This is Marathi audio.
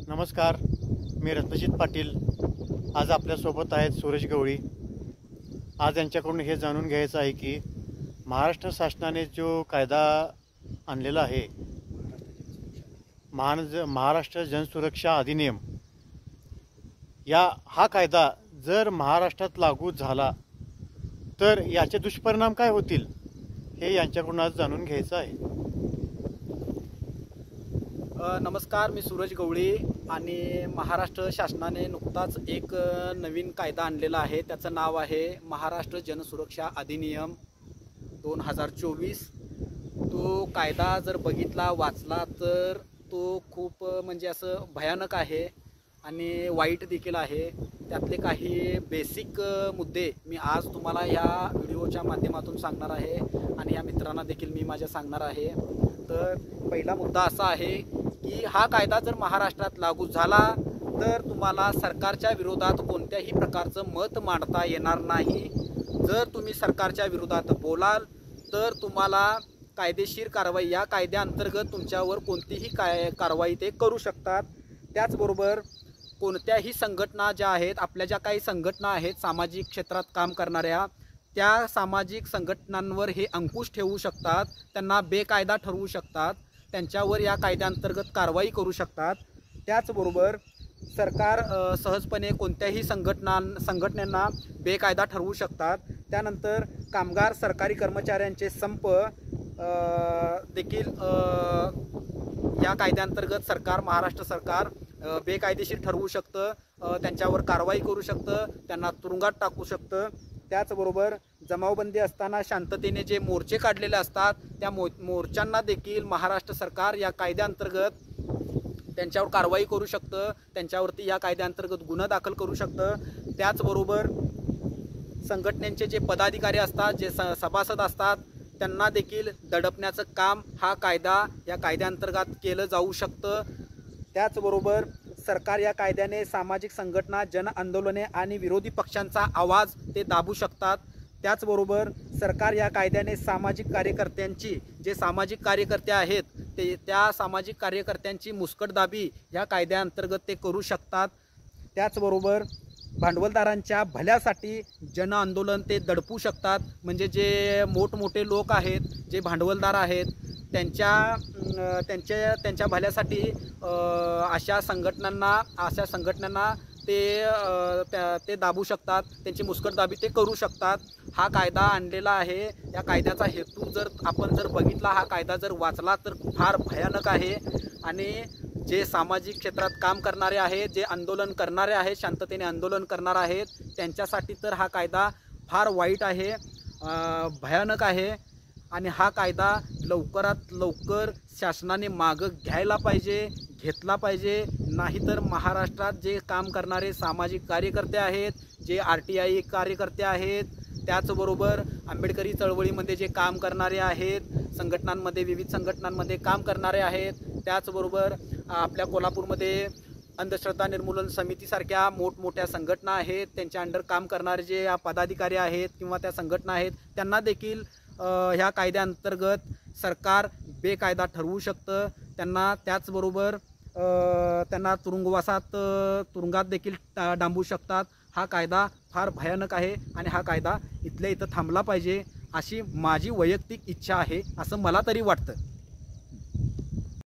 नमस्कार, मी रत्नजित पाटील. आज आपल्यासोबत आहेत सुरेश गवळी. आज यांच्याकडून हे जाणून घ्यायचं आहे की महाराष्ट्र शासनाने जो कायदा आणलेला आहे, महाराष्ट्र जनसुरक्षा अधिनियम, हा कायदा जर महाराष्ट्रात लागू झाला तर याचे दुष्परिणाम काय होतील हे यांच्याकडून आज जाणून घ्यायचं आहे. नमस्कार, मी सूरज गवळी आणि महाराष्ट्र शासनाने नुकताच एक नवीन कायदा आणलेला आहे. त्याचं नाव आहे महाराष्ट्र जनसुरक्षा अधिनियम 2024. तो कायदा जर बघितला वाचला तर तो खूप म्हणजे असं भयानक आहे आणि वाईट देखील आहे. त्यातले काही बेसिक मुद्दे मी आज तुम्हाला ह्या व्हिडिओच्या माध्यमातून सांगणार आहे आणि या मित्रांना देखील मी माझ्या सांगणार आहे. तर पहिला मुद्दा असा आहे की हा कायदा जर महाराष्ट्रात लागू झाला तर तुम्हाला सरकारच्या विरोधात कोणत्याही प्रकारचं मत मांडता येणार नाही. जर तुम्ही सरकारच्या विरोधात बोलाल तर तुम्हाला कायदेशीर कारवाई, या कायद्याअंतर्गत तुमच्यावर कोणतीही कारवाई ते करू शकतात. त्याचबरोबर कोणत्याही संघटना ज्या आहेत, आपल्या ज्या काही संघटना आहेत सामाजिक क्षेत्रात काम करणाऱ्या, त्या सामाजिक संघटनांवर हे अंकुश ठेवू शकतात, त्यांना बेकायदा ठरवू शकतात, त्यांच्यावर या कायद्याअंतर्गत कारवाई करू शकतात. त्याचबरोबर सरकार सहजपणे कोणत्याही संघटनांना बेकायदा ठरवू शकतात. त्यानंतर कामगार, सरकारी कर्मचाऱ्यांचे संप देखील या कायद्याअंतर्गत महाराष्ट्र सरकार बेकायदेशीर ठरवू शकतं, त्यांच्यावर कारवाई करू शकतं, त्यांना तुरुंगात टाकू शकतं. त्याचबरोबर जमावबंदी असताना शांततेने जे मोर्चे काढलेले असतात त्या मोर्चांना देखील महाराष्ट्र सरकार या कायद्याअंतर्गत त्यांच्यावर कारवाई करू शकतं, त्यांच्यावरती या कायद्याअंतर्गत गुन्हा दाखल करू शकतं. त्याचबरोबर संघटनेचे जे पदाधिकारी असतात, जे सभासद असतात, त्यांना देखील दडपण्याचं काम या कायद्याअंतर्गत केलं जाऊ शकतं. त्याचबरोबर सरकार या कायद्याने सामाजिक संघटना, जन आंदोलने आणि विरोधी पक्षांचा आवाज ते दाबू शकतात. त्याचबरोबर सरकार या कायद्याने सामाजिक कार्यकर्त्यांची, जे सामाजिक कार्यकर्ते आहेत त्या सामाजिक कार्यकर्त्यांची मुस्कटदाबी या कायद्याअंतर्गत ते करू शकतात. त्याचबरोबर भांडवलदारांच्या भल्यासाठी जन आंदोलन ते दडपू शकतात. म्हणजे जे मोठमोठे लोक आहेत, जे भांडवलदार आहेत, त्यांच्या भल्यासाठी अशा संघटनांना ते दाबू शकतात, त्यांची मुस्कटदाबी ते करू शकतात. हा कायदा आणलेला आहे. या कायद्याचा हेतू आपण जर बघितला, हा कायदा जर वाचला तर फार भयानक आहे. आणि जे सामाजिक क्षेत्रात काम करणारे आहेत, जे आंदोलन करणारे आहेत, शांततेने आंदोलन करणार आहेत, त्यांच्यासाठी तर हा कायदा फार वाईट आहे, भयानक आहे. आणि हा कायदा लवकरात लवकर शासनाने मागं घ्यायला पाहिजे, घेतला पाहिजे. नाहीतर महाराष्ट्रात जे काम करणारे सामाजिक कार्यकर्ते आहेत, जे RTI कार्यकर्ते आहेत, त्याचबरोबर आंबेडकरी चळवळीमध्ये जे काम करणारे आहेत, विविध संघटनांमध्ये काम करणारे आहेत, त्याचबरोबर आपल्या कोल्हापूरमध्ये अंधश्रद्धा निर्मूलन समितीसारख्या मोठमोठ्या संघटना आहेत, त्यांच्या अंडर काम करणारे जे पदाधिकारी आहेत किंवा त्या संघटना आहेत, त्यांना देखील ह्या कायद्याअंतर्गत सरकार बेकायदा ठरवू शकतं. त्याचबरोबर त्यांना तुरुंगात देखील डांबू शकतात. हा कायदा फार भयानक आहे आणि हा कायदा इथल्या इथं थांबला पाहिजे, अशी माझी वैयक्तिक इच्छा आहे, असं मला तरी वाटतं.